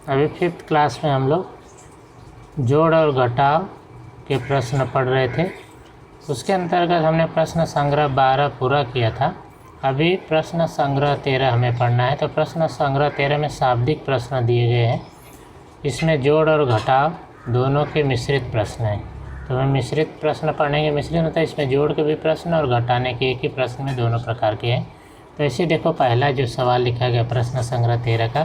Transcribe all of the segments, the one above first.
अभी 5th class में हम लोग जोड़ और घटाव के प्रश्न पढ़ रहे थे। उसके अंतर्गत हमने प्रश्न संग्रह 12 पूरा किया था। अभी प्रश्न संग्रह 13 हमें पढ़ना है। तो प्रश्न संग्रह 13 में शाब्दिक प्रश्न दिए गए हैं। इसमें जोड़ और घटाव दोनों के मिश्रित प्रश्न हैं। तो हम मिश्रित प्रश्न पढ़ेंगे। मिश्रित होता है इसमें जोड़ के भी प्रश्न और घटाने के एक ही प्रश्न में दोनों प्रकार के हैं। तो ऐसे देखो, पहला जो सवाल लिखा गया प्रश्न संग्रह 13 का,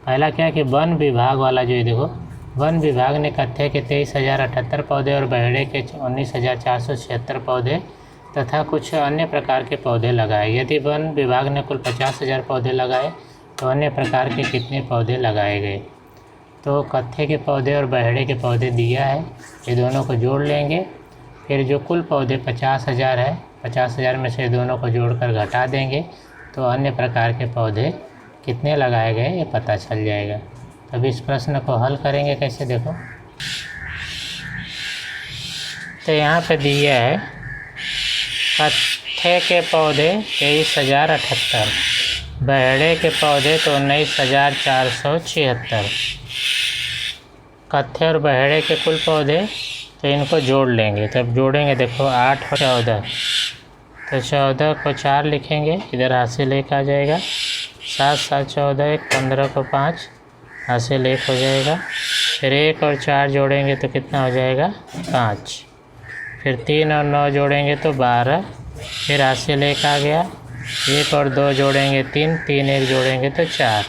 पहला क्या है कि वन विभाग वाला जो है, देखो वन विभाग ने कत्थे के 23,078 पौधे और बहेड़े के 19,476 पौधे तथा कुछ अन्य प्रकार के पौधे लगाए। यदि वन विभाग ने कुल 50,000 पौधे लगाए तो अन्य प्रकार के कितने पौधे लगाए गए। तो कत्थे के पौधे और बहेड़े के पौधे दिया है, ये दोनों को जोड़ लेंगे। फिर जो कुल पौधे 50,000 है, 50,000 में से दोनों को जोड़कर घटा देंगे तो अन्य प्रकार के पौधे कितने लगाए गए ये पता चल जाएगा। तब इस प्रश्न को हल करेंगे कैसे, देखो तो यहाँ पे दिया है कत्थे के पौधे 23,078, बहेड़े के पौधे तो 19,476। कत्थे और बहेड़े के कुल पौधे, तो इनको जोड़ लेंगे। तब जोड़ेंगे, देखो 8 और 14, तो 14 को 4 लिखेंगे, इधर हासिल 1 आ जाएगा। 7 7 14, 1 15 को 5, हासिल 1 हो जाएगा। फिर 1 और 4 जोड़ेंगे तो कितना हो जाएगा 5। फिर 3 और 9 जोड़ेंगे तो 12, फिर हासिल 1 आ गया। 1 और 2 जोड़ेंगे 3, 3 1 जोड़ेंगे तो 4,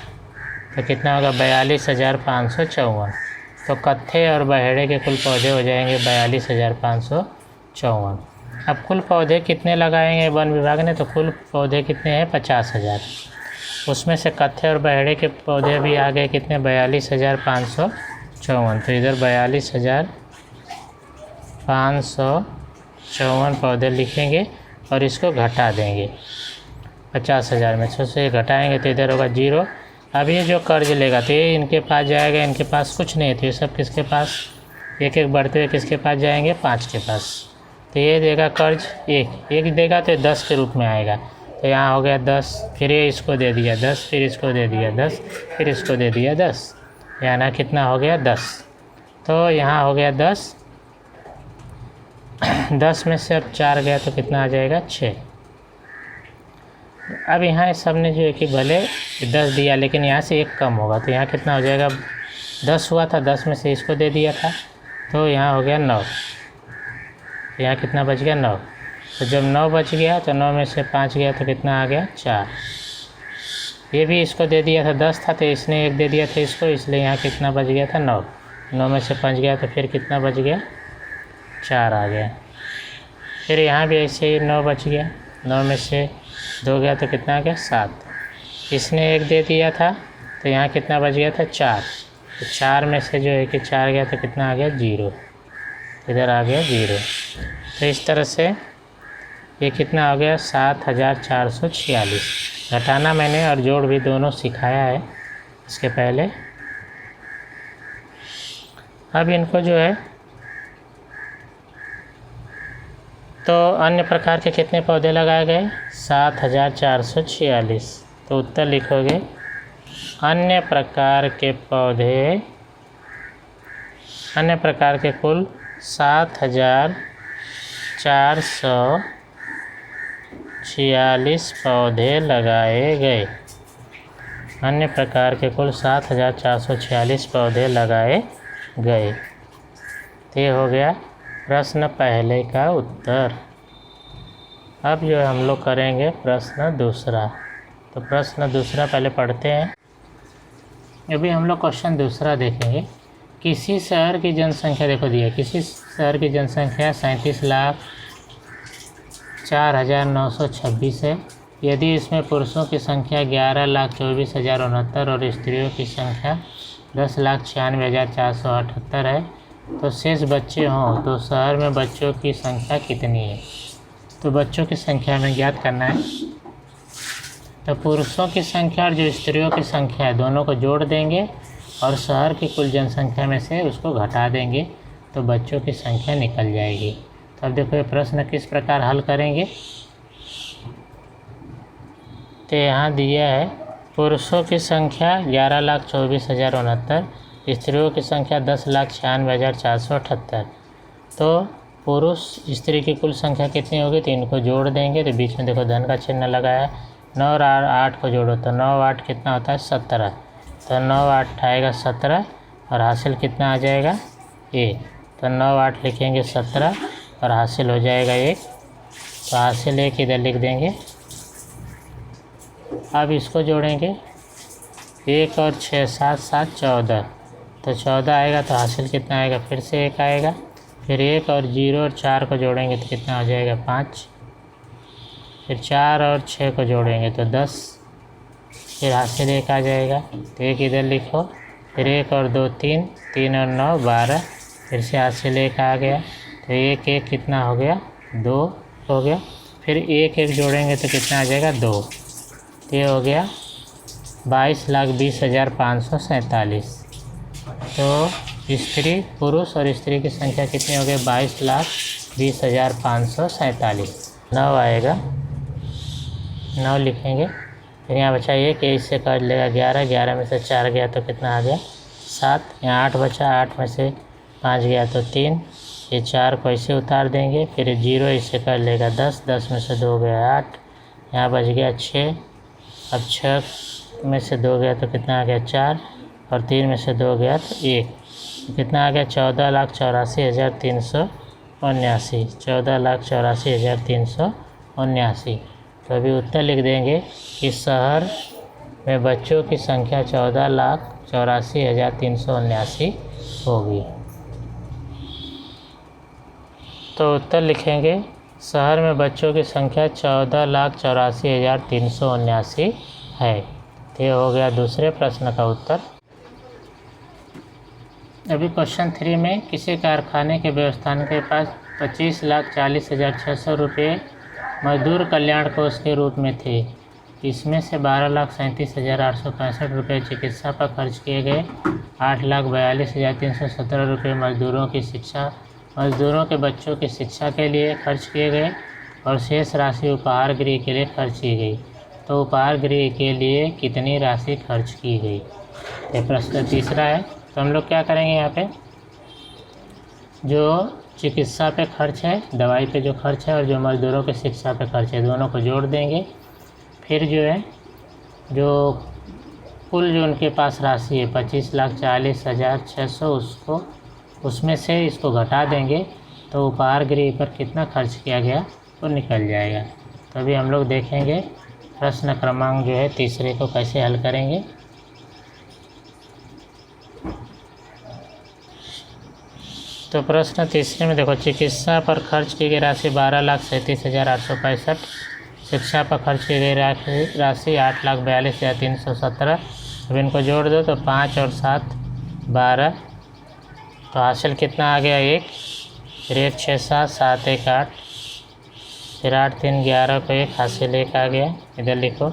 तो कितना होगा 42,554। तो कत्थे और बहेड़े के कुल पौधे हो जाएंगे 42,554। अब कुल पौधे कितने लगाएंगे वन विभाग ने, तो कुल पौधे कितने हैं 50,000। उसमें से कत्थे और बहेड़े के पौधे भी आ गए कितने 42,554। तो इधर 42,554 पौधे लिखेंगे और इसको घटा देंगे 50,000 में से घटाएंगे तो इधर होगा 0। अब ये जो कर्ज लेगा तो ये इनके पास जाएगा, इनके पास कुछ नहीं है तो ये सब किसके पास, एक एक बढ़ते हुए किसके पास जाएंगे 5 के पास। तो ये देगा कर्ज 1 देगा तो 10 के रूप में आएगा। तो यहाँ हो गया 10, फिर ये इसको दे दिया 10, फिर इसको दे दिया 10, फिर इसको दे दिया 10, यानी कितना हो गया 10। तो यहाँ हो गया 10, 10 में से अब 4 गया तो कितना आ जाएगा 6। अब यहाँ सब ने जो है कि भले 10 दिया लेकिन यहाँ से 1 कम होगा, तो यहाँ कितना हो जाएगा 10 हुआ था, 10 में से इसको दे दिया था तो यहाँ हो गया 9। यहाँ कितना बच गया 9। तो जब 9 बच गया तो 9 में से 5 गया तो कितना आ गया 4। ये भी इसको दे दिया था 10 था तो इसने 1 दे दिया था इसको, इसलिए यहाँ कितना बच गया था 9। 9 में से 5 गया तो फिर कितना बच गया 4 आ गया। फिर यहाँ भी ऐसे ही 9 बच गया, 9 में से 2 गया तो कितना आ गया 7। इसने 1 दे दिया था तो यहाँ कितना बच गया था 4। तो 4 में से जो है कि 4 गया तो कितना आ गया 0, इधर आ गया 0। तो इस तरह से ये कितना हो गया 7,446। घटाना मैंने और जोड़ भी दोनों सिखाया है इसके पहले। अब इनको जो है तो अन्य प्रकार के कितने पौधे लगाए गए 7,446। तो उत्तर लिखोगे अन्य प्रकार के पौधे, अन्य प्रकार के कुल 7,446 पौधे लगाए गए। अन्य प्रकार के कुल 7,446 पौधे लगाए गए। तो ये हो गया प्रश्न पहले का उत्तर। अब जो हम लोग करेंगे प्रश्न दूसरा। तो प्रश्न दूसरा पहले पढ़ते हैं। अभी हम लोग क्वेश्चन दूसरा देखेंगे। किसी शहर की जनसंख्या, देखो दिया, किसी शहर की जनसंख्या 37,04,926 है। यदि इसमें पुरुषों की संख्या 11,24,069 और स्त्रियों की संख्या 10,96,478 है, तो शेष बच्चे हों तो शहर में बच्चों की संख्या कितनी है। तो बच्चों की संख्या में ज्ञात करना है। तो पुरुषों की संख्या और जो स्त्रियों की संख्या है दोनों को जोड़ देंगे और शहर की कुल जनसंख्या में से उसको घटा देंगे तो बच्चों की संख्या निकल जाएगी। तो अब देखो ये प्रश्न किस प्रकार हल करेंगे। तो यहाँ दिया है पुरुषों की संख्या 11,24,069, स्त्रियों की संख्या 10,96,478। तो पुरुष स्त्री की कुल संख्या कितनी होगी, तो इनको जोड़ देंगे। तो बीच में देखो धन का चिन्ह लगाया है। 9 और 8 को जोड़ो तो 9 8 कितना होता है 17। तो 9 8 आएगा 17 और हासिल कितना आ जाएगा 1। तो 9 8 लिखेंगे 17 और हासिल हो जाएगा 1। तो हासिल 1 इधर लिख देंगे। अब इसको जोड़ेंगे 1 और 6 7 7 14। तो 14 आएगा तो हासिल कितना आएगा, फिर से 1 आएगा। फिर 1 और 0 और 4 को जोड़ेंगे तो कितना हो जाएगा 5। फिर 4 और 6 को जोड़ेंगे तो 10। फिर हासिल 1 आ जाएगा। तो 1 इधर लिखो। फिर 1 और 2 3, 3 और 9 12। फिर से हासिल 1 आ गया। तो 1 1 कितना हो गया 2 हो गया। फिर 1 1 जोड़ेंगे तो कितना आ जाएगा 2। ये हो गया 22,20,547। तो स्त्री पुरुष और स्त्री की संख्या कितनी हो गई 22,20,547। 9 आएगा, 9 लिखेंगे। फिर यहाँ बचा 1, इससे कर लेगा 11, 11 में से 4 गया तो कितना आ गया 7। यहाँ 8 बचा, 8 में से 5 गया तो 3। ये 4 को ऐसे उतार देंगे। फिर 0 इससे कर लेगा 10, 10 में से 2 गया 8। यहाँ बच गया 6। अब 6 में से 2 गया तो कितना आ गया 4 और 3 में से 2 गया तो 1। कितना आ गया 14,84,379। 14,84,379। तो अभी उत्तर लिख देंगे कि शहर में बच्चों की संख्या 14,84,379 होगी। तो उत्तर लिखेंगे शहर में बच्चों की संख्या 14,84,379 है। तो ये हो गया दूसरे प्रश्न का उत्तर। अभी क्वेश्चन 3 में किसी कारखाने के व्यवस्थापन के पास 25,40,600 रुपये मजदूर कल्याण कोष के रूप में थे। इसमें से 12,37,865 रुपये चिकित्सा पर खर्च किए गए, 8,42,317 रुपये मजदूरों के बच्चों की शिक्षा के लिए खर्च किए गए और शेष राशि उपहार गृह के लिए खर्च की गई। तो उपहार गृह के लिए कितनी राशि खर्च की गई। ये प्रश्न तीसरा है। तो हम लोग क्या करेंगे, यहाँ पे जो चिकित्सा पे खर्च है, दवाई पे जो खर्च है, और जो मजदूरों के शिक्षा पे खर्च है, दोनों को जोड़ देंगे। फिर जो है जो कुल जो उनके पास राशि है 25,40,600, उसमें से इसको घटा देंगे। तो उपहार गृह पर कितना खर्च किया गया वो निकल जाएगा। तो अभी हम लोग देखेंगे प्रश्न क्रमांक जो है तीसरे को कैसे हल करेंगे। तो प्रश्न तीसरे में देखो, चिकित्सा पर खर्च की गई राशि 12,37,865, शिक्षा पर खर्च की गई राशि 8,42,317। अब इनको जोड़ दो तो 5 और 7 12। तो हासिल कितना आ गया 1। फिर 1 6 7 7 1 8। फिर 8 3 11 को 1, हासिल 1 आ गया। इधर लिखो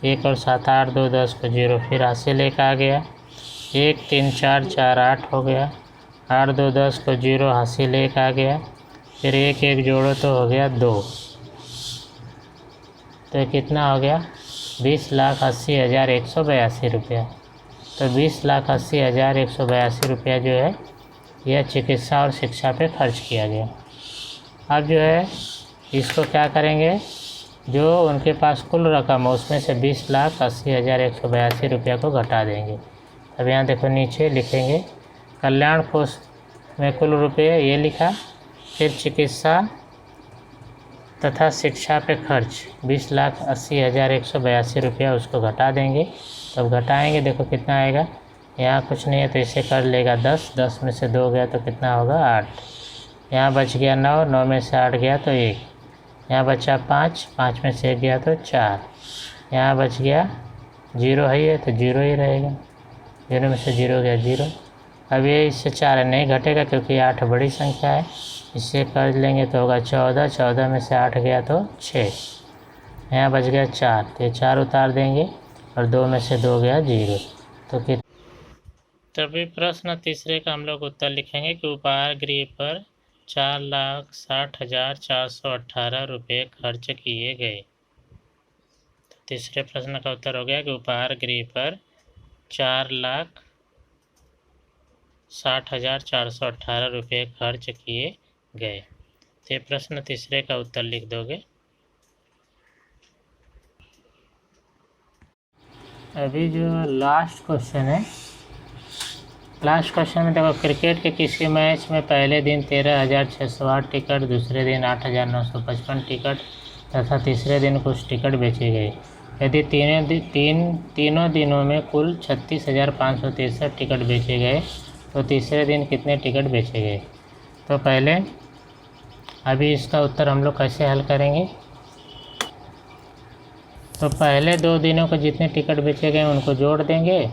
1 और 7 8 2 10 को 0। फिर हासिल 1 आ गया। 1 3 4 4 8 हो गया। 8 2 10 को 0, हासिल 1 आ गया। फिर 1 1 जोड़ो तो हो गया 2। तो कितना हो गया 20,80,182 रुपया। तो 20,80,182 रुपया जो है यह चिकित्सा और शिक्षा पे खर्च किया गया। अब जो है इसको क्या करेंगे, जो उनके पास कुल रकम है उसमें से 20,80,182 रुपया को घटा देंगे। अब यहाँ देखो नीचे लिखेंगे कल्याण कोष में कुल रुपये ये लिखा। फिर चिकित्सा तथा शिक्षा पे खर्च 20,80,182 रुपया, उसको घटा देंगे। तब घटाएंगे देखो कितना आएगा। यहाँ कुछ नहीं है तो इसे कर लेगा 10, 10 में से 2 गया तो कितना होगा 8। यहाँ बच गया 9, 9 में से 8 गया तो 1। यहाँ बचा 5, 5 में से 1 गया तो 4। यहाँ बच गया 0 है ये तो 0 ही रहेगा। 0 में से 0 गया 0। अब ये इससे 4 नहीं घटेगा क्योंकि 8 बड़ी संख्या है। इससे कर लेंगे तो होगा 14, 14 में से 8 गया तो 6। यहाँ बच गया 4, तो ये 4 उतार देंगे और 2 में से 2 गया 0। तो फिर तभी प्रश्न तीसरे का हम लोग उत्तर लिखेंगे कि उपहार गृह पर 4,60,418 रुपये खर्च किए गए। तीसरे प्रश्न का उत्तर हो गया कि उपहार गृह पर 4,60,418 रुपये खर्च किए गए। तो ये प्रश्न तीसरे का उत्तर लिख दोगे। अभी जो लास्ट क्वेश्चन है, लास्ट क्वेश्चन में देखो, क्रिकेट के किसी मैच में पहले दिन 13,608 टिकट, दूसरे दिन 8,955 टिकट तथा तीसरे दिन कुछ टिकट बेचे गए। यदि तीनों दिनों में कुल 36,563 टिकट बेचे गए तो तीसरे दिन कितने टिकट बेचे गए। तो पहले अभी इसका उत्तर हम लोग कैसे हल करेंगे। तो पहले 2 दिनों को जितने टिकट बेचे गए उनको जोड़ देंगे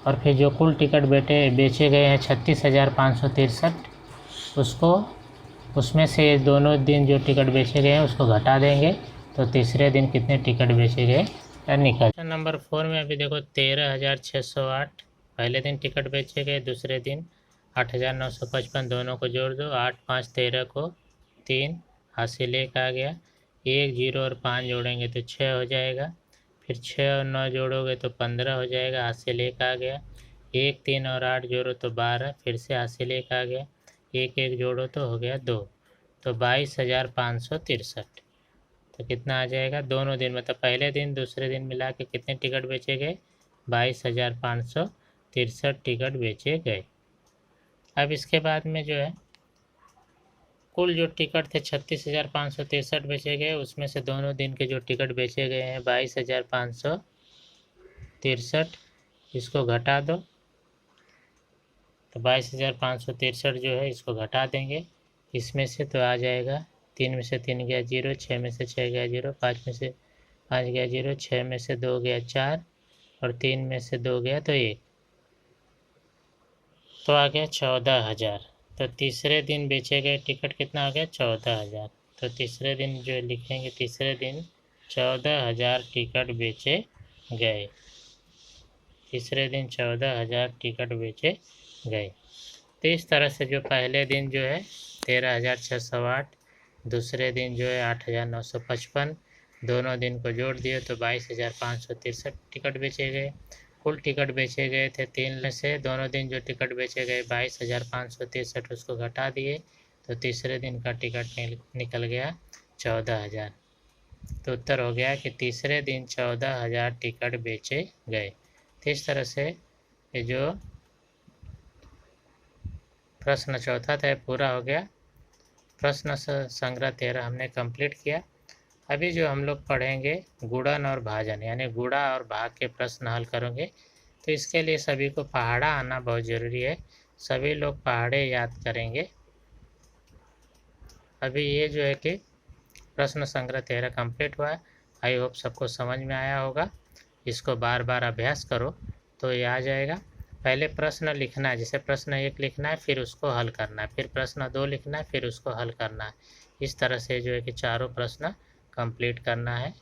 और फिर जो कुल टिकट बेचे गए हैं 36,563, उसको उसमें से दोनों दिन जो टिकट बेचे गए हैं उसको घटा देंगे तो तीसरे दिन कितने टिकट बेचे गए निकल। नंबर 4 में अभी देखो 13,608 पहले दिन टिकट बेचे गए, दूसरे दिन 8,955, दोनों को जोड़ दो। 8 5 13 को 3 हासिल 1 आ गया, 1 0 और 5 जोड़ेंगे तो 6 हो जाएगा, फिर 6 और 9 जोड़ोगे तो 15 हो जाएगा, हासिल 1 आ गया। 1 3 और 8 जोड़ो तो 12, फिर से हासिल 1 आ गया, 1 1 जोड़ो तो हो गया 2, तो 22,563। तो कितना आ जाएगा दोनों दिन, मतलब पहले दिन दूसरे दिन मिला के कितने टिकट बेचे गए, 22,563 टिकट बेचे गए। अब इसके बाद में जो है कुल जो टिकट थे 36,563 बेचे गए, उसमें से दोनों दिन के जो टिकट बेचे गए हैं 22,563, इसको घटा दो तो 22,563 जो है इसको घटा देंगे इसमें से, तो आ जाएगा 3 में से 3 गया 0, 6 में से 6 गया 0, 5 में से 5 गया 0, 6 में से 2 गया 4 और 3 में से 2 गया तो 1, तो आ गया 14,000। तो तीसरे दिन बेचे गए टिकट कितना आ गया 14,000। तो तीसरे दिन जो लिखेंगे, तीसरे दिन 14,000 टिकट बेचे गए, तीसरे दिन 14,000 टिकट बेचे गए। तो इस तरह से जो पहले दिन जो है 13,608, दूसरे दिन जो है 8,955, दोनों दिन को जोड़ दिए तो 22,563 टिकट बेचे गए। कुल टिकट बेचे गए थे 3 में से दोनों दिन जो टिकट बेचे गए 22,563, उसको घटा दिए तो तीसरे दिन का टिकट निकल गया 14,000। तो उत्तर हो गया कि तीसरे दिन 14,000 टिकट बेचे गए। तो इस तरह से ये जो प्रश्न चौथा था पूरा हो गया। प्रश्न संग्रह 13 हमने कंप्लीट किया। अभी जो हम लोग पढ़ेंगे गुणन और भाजन, यानी गुणा और भाग के प्रश्न हल करेंगे। तो इसके लिए सभी को पहाड़ा आना बहुत ज़रूरी है, सभी लोग पहाड़े याद करेंगे। अभी ये जो है कि प्रश्न संग्रह 13 कंप्लीट हुआ है। आई होप सबको समझ में आया होगा। इसको बार बार अभ्यास करो तो ये आ जाएगा। पहले प्रश्न लिखना है, जैसे प्रश्न 1 लिखना है, फिर उसको हल करना है, फिर प्रश्न 2 लिखना है, फिर उसको हल करना है। इस तरह से जो है कि चारों प्रश्न कंप्लीट करना है।